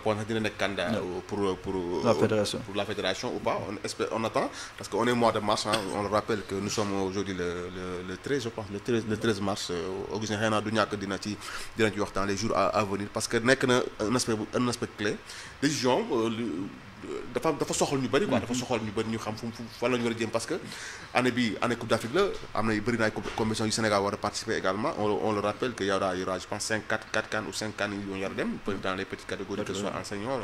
par rapport à dina candidat pour la fédération ou pas. On attend parce qu'on est au mois de mars, hein, on le rappelle que nous sommes aujourd'hui le 13, je pense, le 13 mars. Augustin xëy na du ñàkk dina ci wax dans les jours à venir parce que nekk na un aspect clé décision dafa soxal ñu bëri quoi dafa soxal ñu bëri ñu xam fan la ñu war a jëm parce que année Coupe d'Afrique la am na bëri na ay compétition yu Sénégal war a participer également on le rappelle que y aura je pense 4 CAN ou 5 CAN yu ñu war a dem dans les petites catégories que ce soit en senior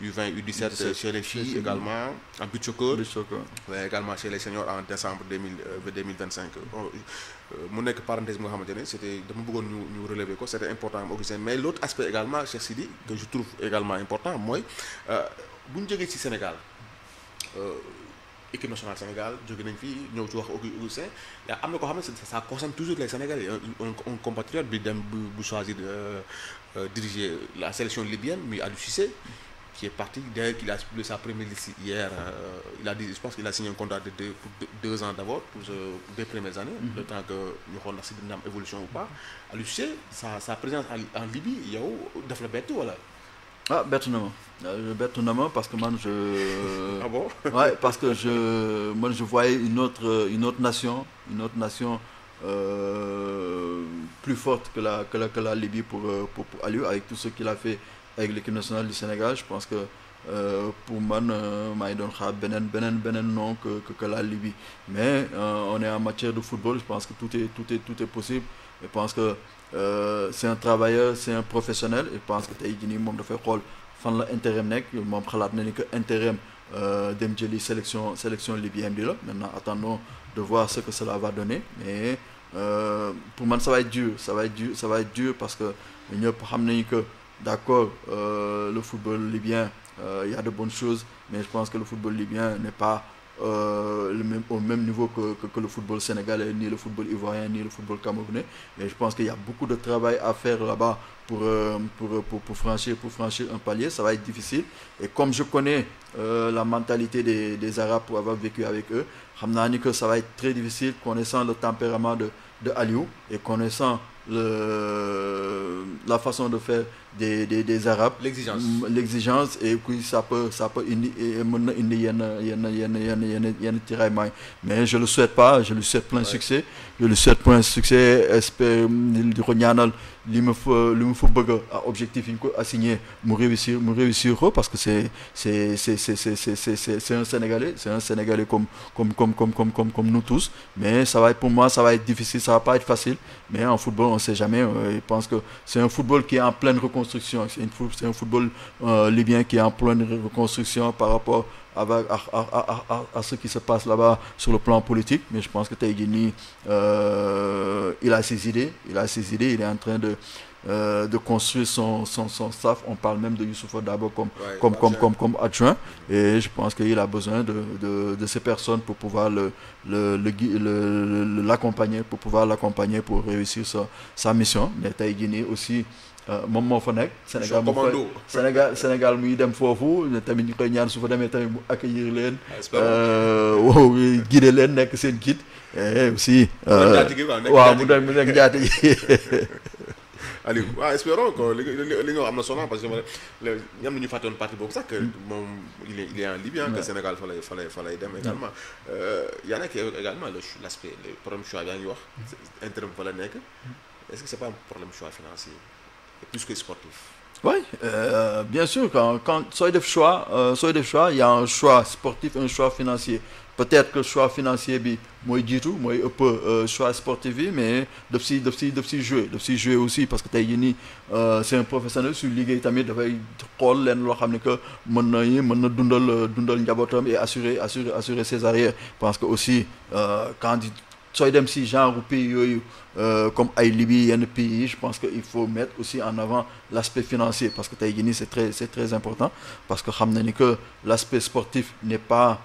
U20 U17 chez les filles également en beach soccer mais également chez les seniors en décembre 2025 mu nekk parenthèse bi nga xamante ne c'était dama bëggoon ñu relever ko c'était important Augustin mais l'autre aspect également Cheikh Sidi que je trouve également important mooy bu ñu jógee ci Sénégal équipe nationale Sénégal jóge nañ fi ñëw ci wax Augustin am na koo xam ne ça concerne toujours les Sénégalais un compatriote bi dem bu choisir diriger la sélection libyenne muy Aliou Cissé qui est parti d'ailleurs qu'il a publié sa première liste hier il a dit je pense qu'il a signé un contrat pour 2 ans d'abord pour 2 premières années le temps que ñu xool ndax si dina am évolution ou pas Aliou Cissé sa présence en Libye yow daf la bett wala bett na ma parce que man ah bon ouais parce que je voyais une autre nation plus forte que la Libye pour Aliou avec tout ce qu'il a fait avec l'équipe nationale du Sénégal. Je pense que pour man maa ngi doon xaar beneen nom que la Libye mais on est en matière de football je pense que tout est possible je pense que c'est un travailleur c'est un professionnel et je pense que tey jii nii moom dafay xool fan la intérim nekk moom xalaat na ni que intérim dem jëli sélection libyenne bi la maintenant attendons de voir ce que cela va donner mais pour man ça va être dur parce que ñëpp xam nañu que d'accord le football libyen il y a de bonnes choses mais je pense que le football libyen n'est pas au même niveau que le football sénégalais ni le football ivoirien ni le football camerounais et je pense qu'il y a beaucoup de travail à faire là-bas pour franchir un palier ça va être difficile et comme je connais la mentalité des Arabes pour avoir vécu avec eux xam naa ni que ça va être très difficile connaissant le tempérament de Aliou et connaissant la façon de faire des Arabes l'exigence et puis ça peut indi mën na indi yenn tiraillement mais je le souhaite pas je lui souhaite plein succès espère di ko ñaanal li mu fa bëgg a objectif yi ñu ko assigné mu réussir ko parce que c'est un Sénégalais comme nous tous mais pour moi ça va être difficile ça va pas être facile mais en football on sait jamais je pense que c'est un football qui est en pleine reconstruction c'est un football libyen qui est en pleine reconstruction par rapport à ce qui se passe là-bas sur le plan politique mais je pense que tey jii nii il a ses idées il est en train de construire son staff on parle même de Youssoupha Dabo comme adjoint et je pense qu'il a besoin de ces personnes pour pouvoir l'accompagner pour réussir sa mission mais tey jii nii aussi moom moo fa nekk Sénégal muy dem foofu tamit ñu koy ñaan su fa demee tamit mu accueillir leen guider leen nekk seen guide et aussi waaw mu nekk njaati gi Aliou espérons que li nga am na solo parce que ñam nañu fàtte woon partie boobu sax que moom il est en Libye que Sénégal fa lay dem également yaa nekk également l'aspect le problème choix yaa ngi wax intérim fa la nekk est-ce que c'est pas un problème choix financier plus que sportif oui bien sûr quand sooy def choix il y a un choix sportif un choix financier peut-être que choix financier bi mooy jiitu mooy ëpp choix sportif bi mais daf si jouer aussi parce que tey jii nii c'est un professionnel su liggéey tamit dafay xool leen loo xam ne que mën na dundal njabootam et assurer ses arrières parce que aussi quand sooy dem si genre pays yooyu comme ay Libye yenn pays je pense que il faut mettre aussi en avant l'aspect financier parce que tey jii nii c'est très important parce que xam na ni que l'aspect sportif n'est pas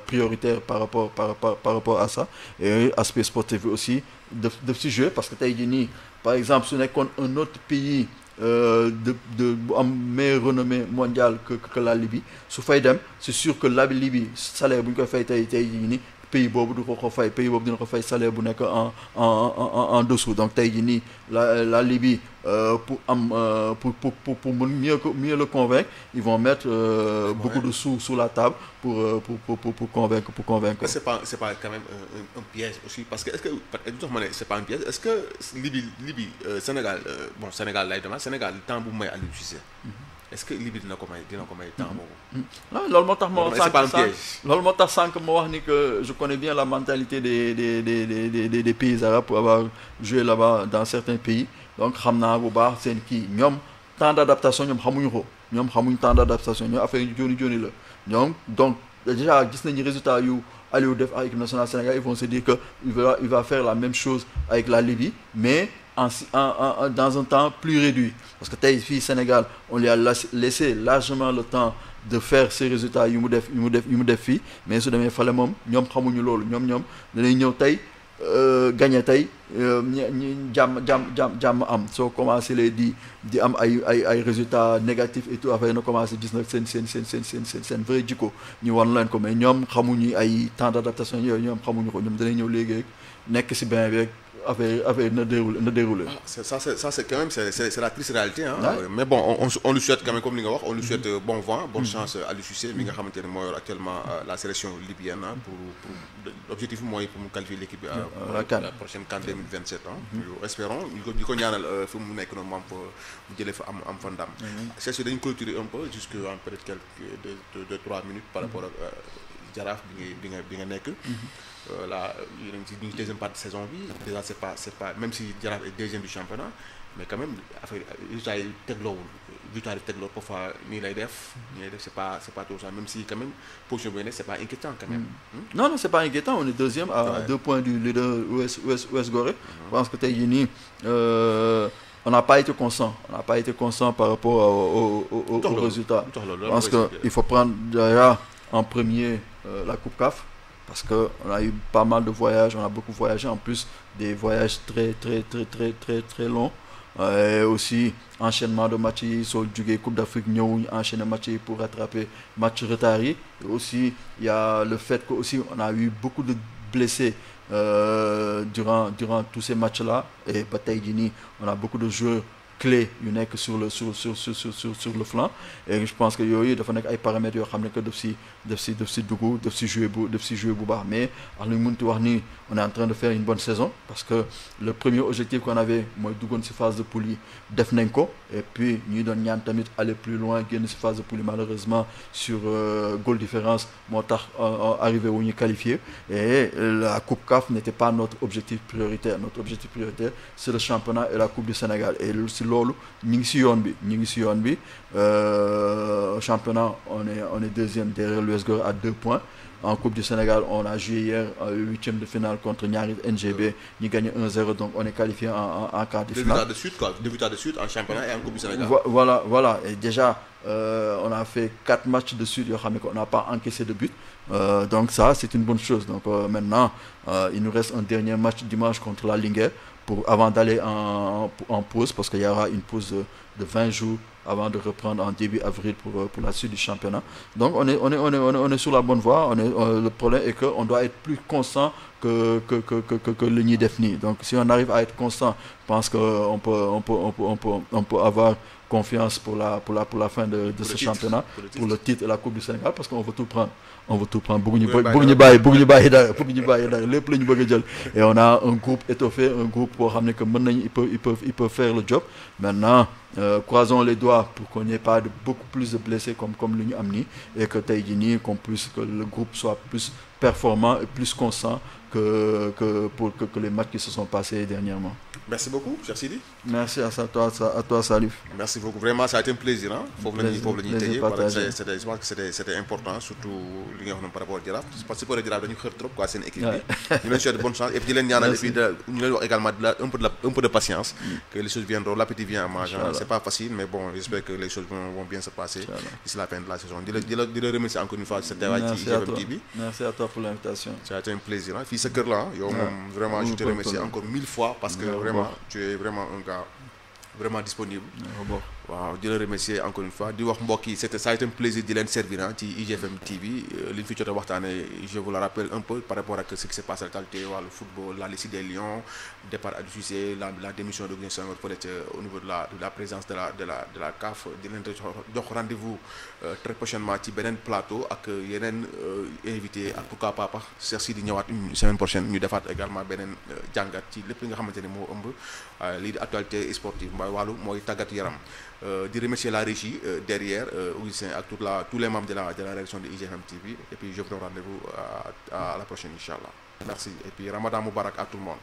prioritaire par rapport à ça et aspect sportif aussi daf si jouer parce que tey jii nii par exemple su nekkoon un autre pays bu am meilleure renommée mondiale que la Libye su fay dem c'est sûr que la Libye salaire bu ñu koy fay tey jii nii pays boobu du ko fay pays boobu dina ko fay salaire bu nekk en dessous donc tey jii nii la Libye pour mieux le convaincre ils vont mettre beaucoup de sous sur la table pour convaincre c'est pas quand même un piège aussi parce que est-ce que c'est pas un piège est-ce que Libye Sénégal bon Sénégal lay demande Sénégal temps bu may Aliou Cissé est-ce que Libye dina ko may temps boobu non loolu moo tax c'est pas un piège loolu moo tax sànq ma wax ni que je connais bien la mentalité des pays arabes pour avoir joué là-bas dans certains pays donc xam naa bu baax seen kii ñoom temps d'adaptation ñoom xamuñ temps d'adaptation ñoom affaire yu joni la ñoom donc déjà gis nañu résultat yu Aliou def avec l'équipe nationale Sénégal ils vont se dire que il va faire la même chose avec la Libye mais dans un temps plus réduit parce que tey fii Sénégal on lui a laissé largement le temps de faire ces résultats yu mu def fii mais su demee fale moom ñoom xamuñu loolu ñoom danañ ñëw tey gagné tey jàmm am soo commencé di am ay résultats négatifs et tout affaire na commencé gis nag seen vrai jikko ñu wan leen ko mais ñoom xamuñu ay temps d'adaptation yooyu ñoom xamuñu ko ñoom danañ ñëw léegi nekk si bain bi affaire na déroulé. Ça c'est quand même c'est la triste réalité hein. Ouais. Mais bon on lui souhaite quand même comme li nga wax on lui souhaite bon vent bonne chance à Aliou Cissé mi nga xamante ne moo yor actuellement la sélection libyenne pour l'objectif mooy pour mu qualifier l'équipe à la prochaine CAN 2027 espérons ñu ko ñaanal fi mu nekk noonu moom mu jëlee fa am fa ndam. C'est sûr dañu clôturer un peu jusque en peut-être quelques 2-3 minutes par rapport ak Jaraaf bi nga nekk. Là ñu ngi deuxième partie de saison bi déjà c'est pas même si Jaraaf est deuxième du championnat mais quand même affaire résultats yi tegloowul victoire yi tegloo parfois nii lay def c'est pas tout ça même si quand même position bi ne c'est pas inquiétant quand même. Non c'est pas inquiétant on est deuxième à 2 points du leader US Gorée. Je pense que tey jii nii on n'a pas été constant par rapport au résultat. Parce que il faut prendre déjà en premier la Coupe CAF. Parce qu'on a eu pas mal de voyages, on a beaucoup voyagé, en plus des voyages très longs. Et aussi, enchaînement de matchs, sur le Coupe d'Afrique, nous enchaîné matchs pour rattraper matchs retardés. Et aussi, il y a le fait qu'on a eu beaucoup de blessés durant tous ces matchs-là. Et Bataille Guinée, on a beaucoup de joueurs clé yu nekk sur le flanc et je pense que yooyu dafa nekk ay paramètres yoo xam ne que daf si dugg daf si jouer bu baax mais wax lu ñu mënti wax ni on est en train de faire une bonne saison parce que le premier objectif qu'on avait mooy duggoon si phase de poule yi def nañ ko et puis ñuy doon ñaan tamit aller plus loin génn si phase de poule yi malheureusement sur goal différence moo tax arrivé wu ñu qualifié et la Coupe CAF n'était pas notre objectif prioritaire c'est le championnat et la Coupe du Sénégal et loolu ñu ngi si yoon bi championnat on est deuxième derrière l'US Gorée à 2 points en Coupe du Sénégal on a joué hier huitième de finale contre Niary NGB ñu gagné 1-0 donc on est qualifié en quart de finale. Deux victoires de suite en championnat et en Coupe du Sénégal. Voilà et déjà on a fait 4 matchs de suite yoo xam ne qu'on n'a pas encaissé de but donc ça c'est une bonne chose donc maintenant il nous reste un dernier match dimanche contre la Linguère avant d'aller en pause parce qu'il y aura une pause de 20 jours avant de reprendre en début avril pour la suite du championnat. Donc on est sur la bonne voie. Le problème est qu'on doit être plus constant que le ñuy def nii. Donc si on arrive à être constant, je pense qu'on peut avoir confiance pour la fin de ce championnat, pour le titre et la Coupe du Sénégal parce qu'on veut tout prendre. bëgguñu bàyyi dara lépp la ñu bëgg a jël et on a un groupe étoffé un groupe boo xam ne que mën nañu il peut faire le job maintenant croisons les doigts pour qu'on n'ait pas beaucoup plus de blessés comme lu ñu am nii et que tey jii nii que le groupe soit plus performant et plus constant que les matchs qui se sont passés dernièrement. Merci beaucoup, cher Sidi. Merci à toi Salif. Merci beaucoup. Vraiment, ça a été un plaisir. Je pense que c'était important, surtout par rapport à Jaraaf. Parce que pour Jaraaf, nous avons trop quoi, c'est une équipe. Nous leur souhaitons bonne chance. Et puis, nous leur également un peu de patience, que les choses viendront. L'appétit vient à manger. C'est pas facile, mais bon, j'espère que les choses vont bien se passer d'ici la fin de la saison. Je le remercie encore une fois de cette Merci à toi pour l'invitation. Ça a été un plaisir. Fils ce cœur-là, vraiment, je te remercie encore 1000 fois parce que vraiment, tu es vraiment un gars vraiment disponible. waaw di la remercier encore une fois di wax mbokk yi ça a été un plaisir di leen servir ci IGFM TV li ñu fi jot a waxtaanee je vous le rappelle un peu par rapport ak ce qui s'est passé actualité wàllu football la liste des Lions départ Aliou Cissé la démission de Augustin Senghor fële au niveau de la présidence de la CAF di leen jox rendez-vous très prochainement ci beneen plateau ak yeneen invité ak pourquoi pas Cheikh Sidi ñëwaat une semaine prochaine ñu defaat également beneen jàngat ci lépp li nga xamante ne moo ëmb lii di actualité sportive mbay wàllu mooy tàggat yaram. di remercier la régie derrière Augustin ak tous les membres de la rédaction de IGFM TV et puis je vous donne rendez-vous à la prochaine inchallah merci et puis Ramadan Moubarak à tout le monde.